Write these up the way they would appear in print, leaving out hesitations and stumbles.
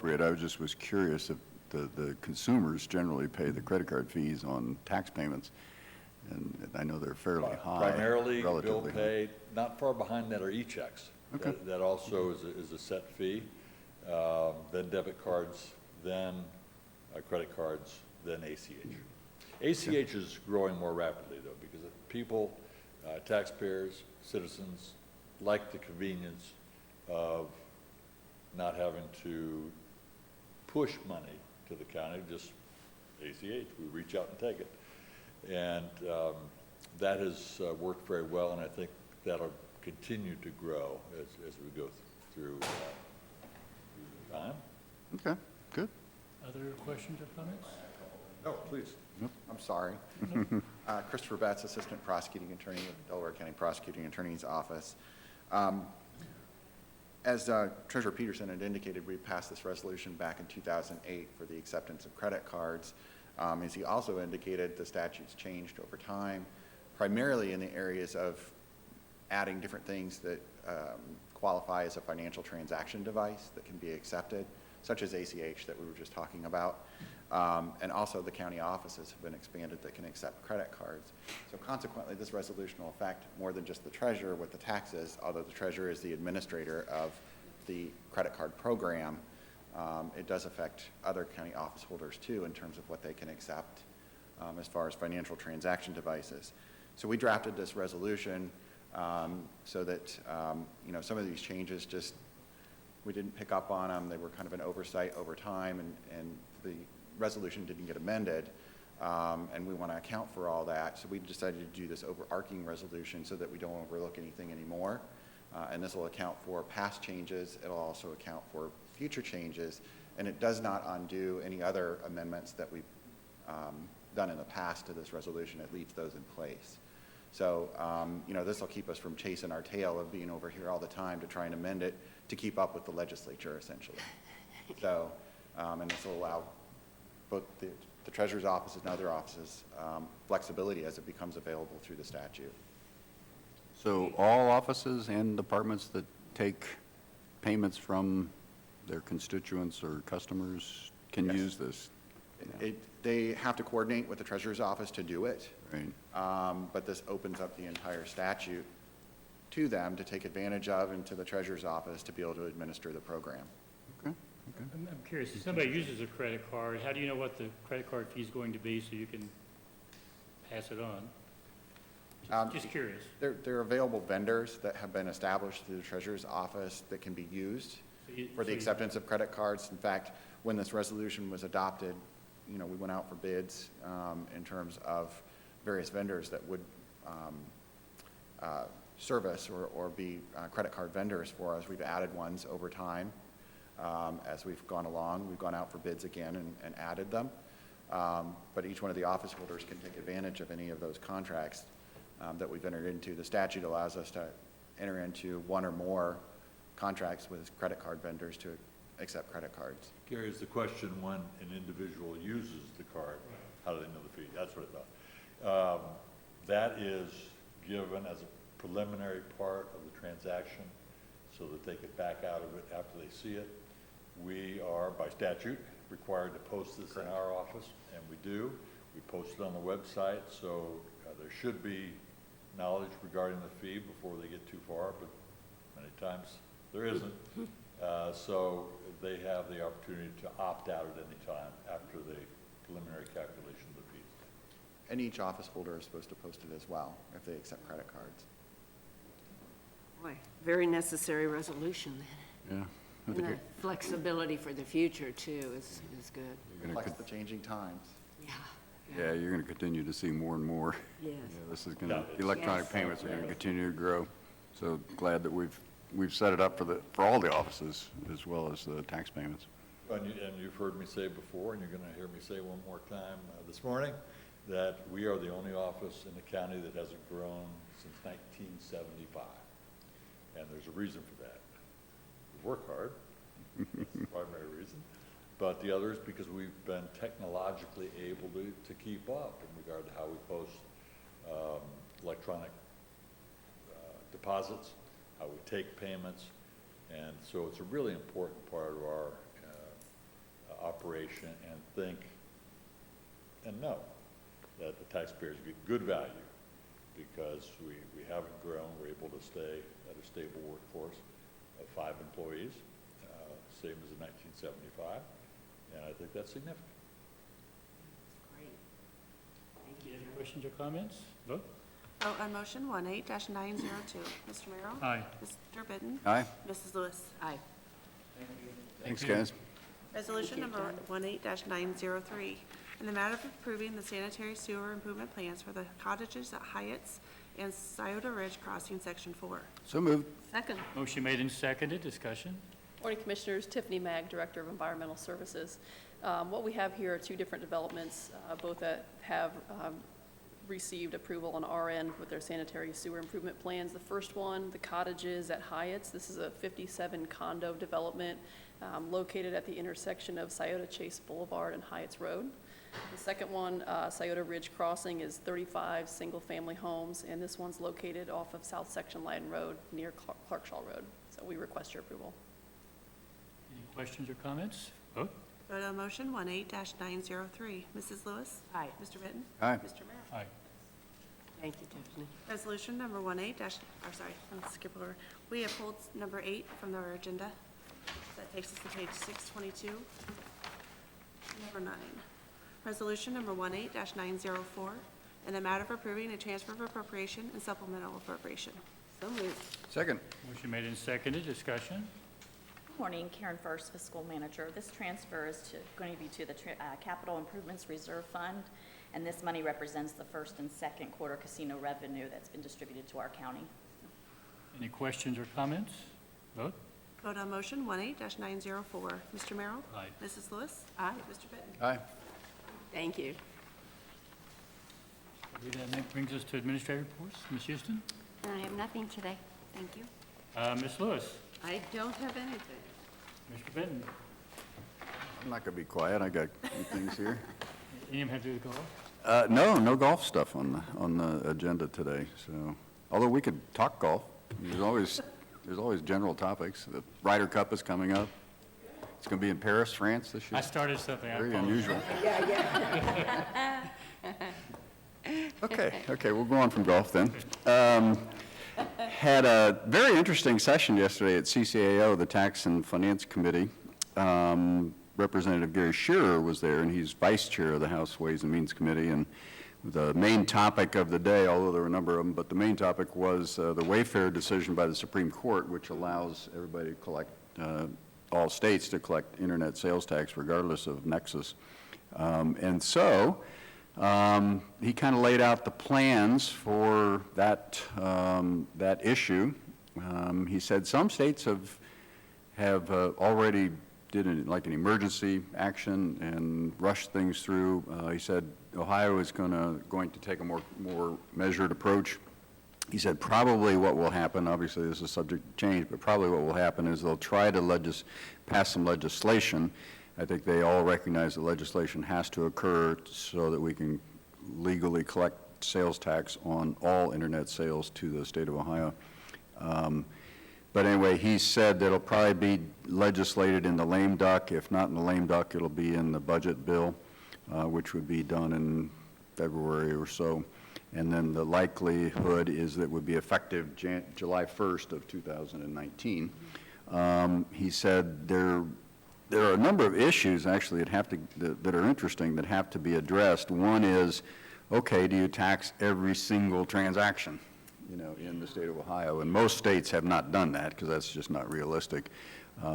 appropriate. I was curious if the consumers generally pay the credit card fees on tax payments, and I know they're fairly high. Primarily bill relatively high. pay. Not far behind that are e-checks. Okay. That also is a set fee. Then debit cards, then credit cards, then ACH. ACH is growing more rapidly, though, because people, taxpayers, citizens, like the convenience of not having to push money to the county, just ACH, we reach out and take it. And that has worked very well, and I think that'll continue to grow as we go through time. Okay, good. Other questions or comments? Oh, please. I'm sorry. Christopher Betts, Assistant Prosecuting Attorney with the Delaware County Prosecuting Attorney's Office. As Treasurer Peterson had indicated, we passed this resolution back in 2008 for the acceptance of credit cards. As he also indicated, the statutes changed over time, primarily in the areas of adding different things that qualify as a financial transaction device that can be accepted, such as ACH that we were just talking about. And also the county offices have been expanded that can accept credit cards. So consequently, this resolution will affect more than just the treasurer with the taxes, although the treasurer is the administrator of the credit card program. It does affect other county office holders too in terms of what they can accept as far as financial transaction devices. So we drafted this resolution so that you know, some of these changes just, we didn't pick up on them. They were kind of an oversight over time, and the resolution didn't get amended, and we want to account for all that. So we decided to do this overarching resolution so that we don't overlook anything anymore. And this will account for past changes. It'll also account for future changes, and it does not undo any other amendments that we've done in the past to this resolution. It leaves those in place. So, you know, this will keep us from chasing our tail of being over here all the time to try and amend it to keep up with the legislature, essentially. So, and this will allow both the Treasurer's office and other offices flexibility as it becomes available through the statute. So all offices and departments that take payments from their constituents or customers can Yes. use this? They have to coordinate with the Treasurer's office to do it, Right. but this opens up the entire statute to them to take advantage of, and to the Treasurer's office to be able to administer the program. Okay. Okay. I'm curious, if somebody uses a credit card, how do you know what the credit card fee is going to be so you can pass it on? Just curious. There are available vendors that have been established through the Treasurer's office that can be used for the acceptance of credit cards. In fact, when this resolution was adopted, you know, we went out for bids in terms of various vendors that would service or be credit card vendors for us. We've added ones over time. As we've gone along, we've gone out for bids again and added them. But each one of the office holders can take advantage of any of those contracts that we've entered into. The statute allows us to enter into one or more contracts with credit card vendors to accept credit cards. Gary, is the question when an individual uses the card, how do they know the fee? That's what I thought. That is given as a preliminary part of the transaction so that they get back out of it after they see it. We are, by statute, required to post this in our office, and we do. We post it on the website, so there should be knowledge regarding the fee before they get too far, but many times there isn't. So they have the opportunity to opt out at any time after the preliminary calculation of the fees. And each office holder is supposed to post it as well if they accept credit cards. Boy, very necessary resolution then. Yeah. I And think the flexibility for the future too is good. Reflects the changing times. Yeah. Yeah, you're going to continue to see more and more. Yes. Yeah, this is going Yeah, to, it's- electronic Yes. payments are going to continue to grow. So glad that we've set it up for all the offices as well as the tax payments. And you've heard me say before, and you're going to hear me say one more time this morning, that we are the only office in the county that hasn't grown since 1975. And there's a reason for that. We work hard. That's the primary reason. But the other is because we've been technologically able to keep up in regard to how we post electronic deposits, how we take payments. And so it's a really important part of our operation and think and know that the taxpayers get good value because we haven't grown. We're able to stay at a stable workforce of 5 employees, same as in 1975, and I think that's significant. Great. Thank you. Any questions or comments? Vote. Vote on motion 18-902. Mr. Merrill? Aye. Mr. Bitten? Aye. Mrs. Lewis? Aye. Thanks, guys. Resolution number 18-903, in the matter of approving the sanitary sewer improvement plans for the cottages at Hyatt's and Scioto Ridge Crossing, Section 4. So moved. Second. Motion made and seconded. Discussion. Morning, Commissioners. Tiffany Mag, Director of Environmental Services. What we have here are 2 different developments, both that have received approval on our end with their sanitary sewer improvement plans. The first one, the cottages at Hyatt's. This is a 57 condo development located at the intersection of Scioto Chase Boulevard and Hyatt's Road. The second one, Scioto Ridge Crossing, is 35 single-family homes, and this one's located off of South Section Line Road near Clarkshaw Road. So we request your approval. Any questions or comments? Vote. Vote on motion 18-903. Mrs. Lewis? Aye. Mr. Bitten? Aye. Mr. Merrill? Aye. Thank you, Tiffany. Resolution number 18 let's skip over. We have pulled number 8 from our agenda. That takes us to page 622. Number 9. Resolution number 18-904, in the matter of approving a transfer of appropriation and supplemental appropriation. So moved. Second. Motion made and seconded. Discussion. Good morning, Karen First, Fiscal Manager. This transfer is going to be to the Capital Improvements Reserve Fund, and this money represents the first and second quarter casino revenue that's been distributed to our county. Any questions or comments? Vote. Vote on motion 18-904. Mr. Merrill? Aye. Mrs. Lewis? Aye. Mr. Bitten? Aye. Thank you. That brings us to administrative reports. Ms. Houston? I have nothing today. Thank you. Ms. Lewis? I don't have anything. Mr. Benton? I'm not going to be quiet. I got a few things here. Any of them have to do with golf? No golf stuff on the agenda today. So, although we could talk golf, there's always general topics. The Ryder Cup is coming up. It's going to be in Paris, France this year. I started something. I Very apologize. unusual. Okay, we'll go on from golf then. Had a very interesting session yesterday at CCAO, the Tax and Finance Committee. Representative Gary Shearer was there, and he's vice chair of the House Ways and Means Committee. And the main topic of the day, although there were a number of them, but the main topic was the Wayfair decision by the Supreme Court, which allows everybody to collect, all states to collect internet sales tax regardless of nexus. And so he kind of laid out the plans for that issue. He said some states have already did like an emergency action and rushed things through. He said Ohio is going to take a more measured approach. He said probably what will happen, obviously this is subject to change, but probably what will happen is they'll try to pass some legislation. I think they all recognize that legislation has to occur so that we can legally collect sales tax on all internet sales to the state of Ohio. But anyway, he said that it'll probably be legislated in the lame duck. If not in the lame duck, it'll be in the budget bill, which would be done in February or so. And then the likelihood is that it would be effective July 1st of 2019. He said there are a number of issues actually that are interesting that have to be addressed. One is, okay, do you tax every single transaction, in the state of Ohio? And most states have not done that because that's just not realistic.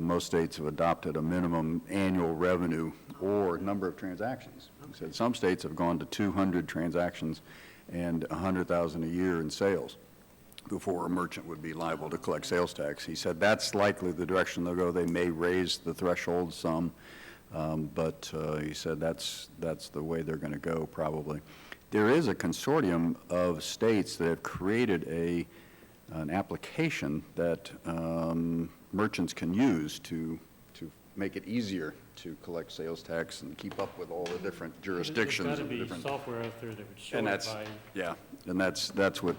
Most states have adopted a minimum annual revenue or number of transactions. He said some states have gone to 200 transactions and 100,000 a year in sales before a merchant would be liable to collect sales tax. He said that's likely the direction they'll go. They may raise the threshold some, but he said that's the way they're going to go probably. There is a consortium of states that have created an application that merchants can use to make it easier to collect sales tax and keep up with all the different jurisdictions. There's got and to be different. software out there that would show And it that's, by, yeah, and that's what,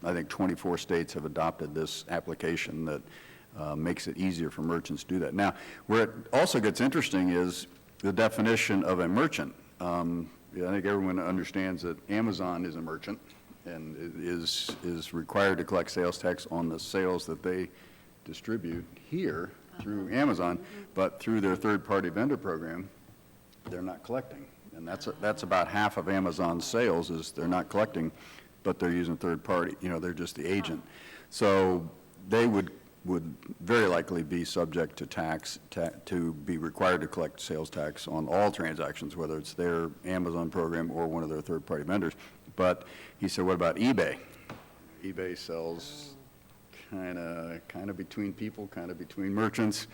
I think 24 states have adopted this application that makes it easier for merchants to do that. Now, where it also gets interesting is the definition of a merchant. Yeah, I think everyone understands that Amazon is a merchant and is required to collect sales tax on the sales that they distribute here through Amazon, but through their third-party vendor program, they're not collecting. And that's about half of Amazon's sales is they're not collecting, but they're using third party. They're just the agent. So they would very likely be subject to tax, to be required to collect sales tax on all transactions, whether it's their Amazon program or one of their third-party vendors. But he said, what about eBay? eBay sells kind of between people, kind of between merchants.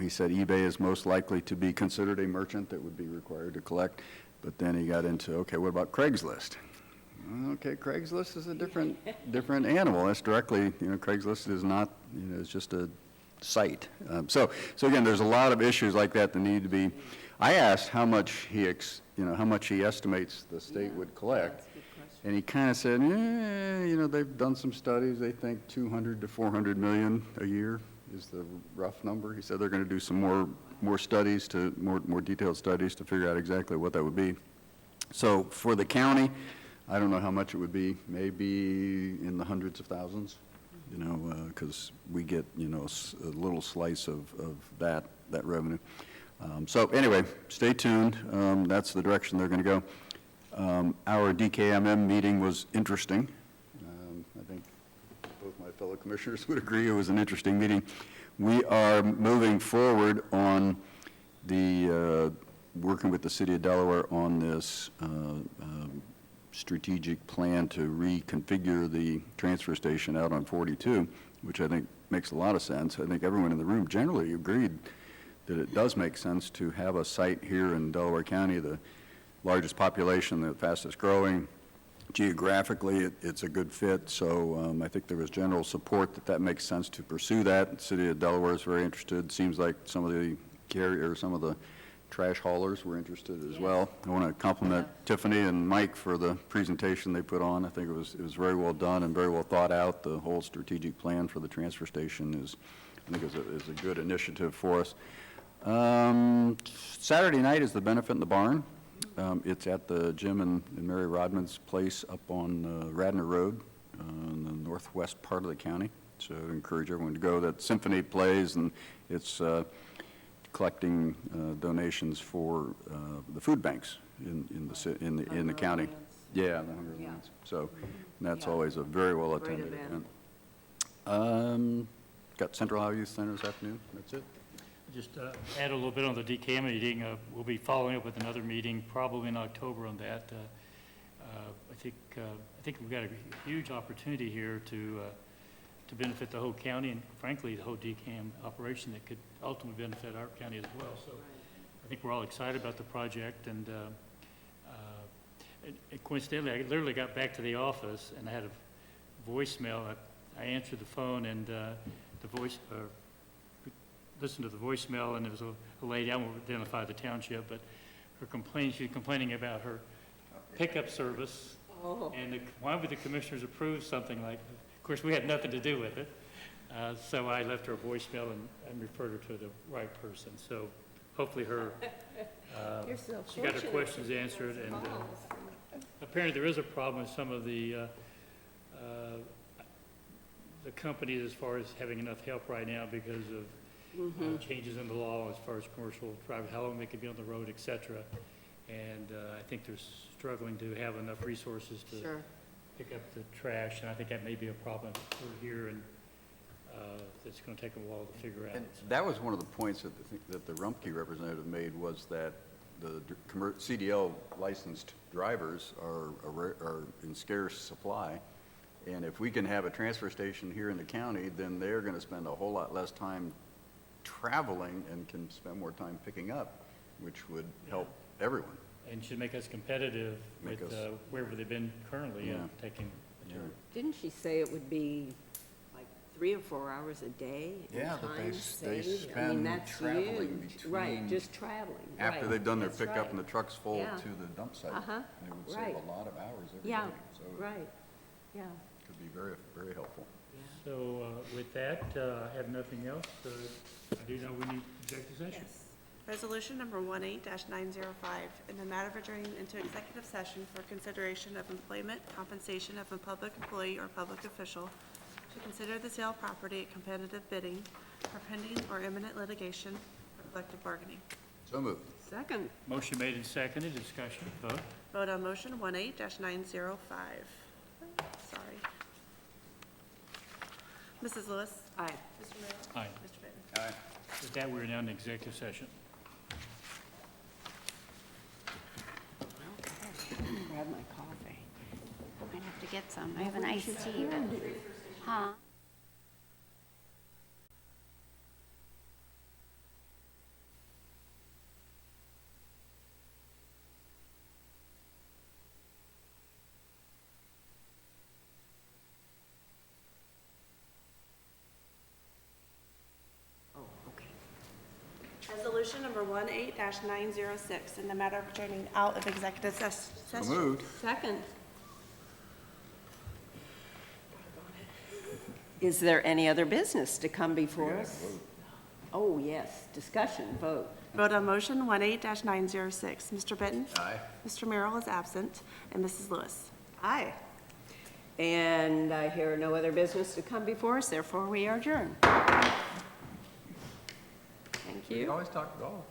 He said eBay is most likely to be considered a merchant that would be required to collect. But then he got into, okay, what about Craigslist? Okay, Craigslist is a different animal. That's directly, Craigslist is not, it's just a site. So again, there's a lot of issues like that that need to be. I asked how much he estimates the state would collect, and he kind of said, they've done some studies. They think 200 to 400 million a year is the rough number. He said they're going to do some more studies, more detailed studies to figure out exactly what that would be. So for the county, I don't know how much it would be, maybe in the hundreds of thousands, because we get, a little slice of that revenue. So anyway, stay tuned. That's the direction they're going to go. Our DKMM meeting was interesting. I think both my fellow commissioners would agree it was an interesting meeting. We are moving forward on the working with the city of Delaware on this strategic plan to reconfigure the transfer station out on 42, which I think makes a lot of sense. I think everyone in the room generally agreed that it does make sense to have a site here in Delaware County, the largest population, the fastest growing. Geographically, it's a good fit, so I think there was general support that makes sense to pursue that. The city of Delaware is very interested. Seems like some of the trash haulers were interested as well. I want to compliment Tiffany and Mike for the presentation they put on. I think it was very well done and very well thought out. The whole strategic plan for the transfer station is a good initiative for us. Saturday night is the benefit in the barn. It's at the Jim and Mary Rodman's place up on Radnor Road in the northwest part of the county. So I encourage everyone to go. That symphony plays, and it's collecting donations for the food banks in the county. Yeah, the Hunger Alliance. So that's always a very well attended event. Got Central Ohio Youth Center this afternoon. That's it. Just add a little bit on the DKM meeting. We'll be following up with another meeting probably in October on that. I think we've got a huge opportunity here to benefit the whole county and frankly the whole DKM operation that could ultimately benefit our county as well. So I think we're all excited about the project, and coincidentally I literally got back to the office and I had a voicemail. I answered the phone and listened to the voicemail, and it was a lady, I won't identify the township, but she was complaining about her pickup service. Oh. And why would the commissioners approve something like that? Of course, we had nothing to do with it. So I left her a voicemail and referred her to the right person. So hopefully she got her questions answered. And apparently there is a problem with some of the companies as far as having enough help right now because of changes in the law as far as commercial drivers, how long they can be on the road, et cetera. And I think they're struggling to have enough resources to pick up the trash, and I think that may be a problem over here, and it's going to take a while to figure out. And that was one of the points that the Rumpke representative made, was that the CDL licensed drivers are in scarce supply, and if we can have a transfer station here in the county, then they're going to spend a whole lot less time traveling and can spend more time picking up, which would help everyone. And should make us competitive with wherever they've been currently taking material. Didn't she say it would be like 3 or 4 hours a day? Yeah, that they spend traveling between. Right, just traveling. After they've done their pickup right. and the truck's full Yeah. to the dump site. They would save a lot of hours every Yeah, day. So right, yeah. it could be very, very helpful. So with that, I have nothing else. I do know we need executive session. Yes. Resolution number 18-905, in the matter of adjourning into executive session for consideration of employment, compensation of a public employee or public official, to consider the sale of property at competitive bidding, for pending or imminent litigation, or collective bargaining. So moved. Second. Motion made and seconded, discussion, vote. Vote on motion 18-905. Sorry. Mrs. Lewis? Aye. Mr. Merrill? Aye. Mr. Benton? With that, we're now in executive session. Grab my coffee. Might have to get some. I have an iced tea, but, huh? Oh, okay. Resolution number 18-906, in the matter of adjourning out of executive session. So moved. Second. Is there any other business to come before us? Oh, yes, discussion, vote. Vote on motion 18-906. Mr. Benton? Aye. Mr. Merrill is absent, and Mrs. Lewis. Aye. And I hear no other business to come before us, therefore we are adjourned. Thank you. Always talk golf.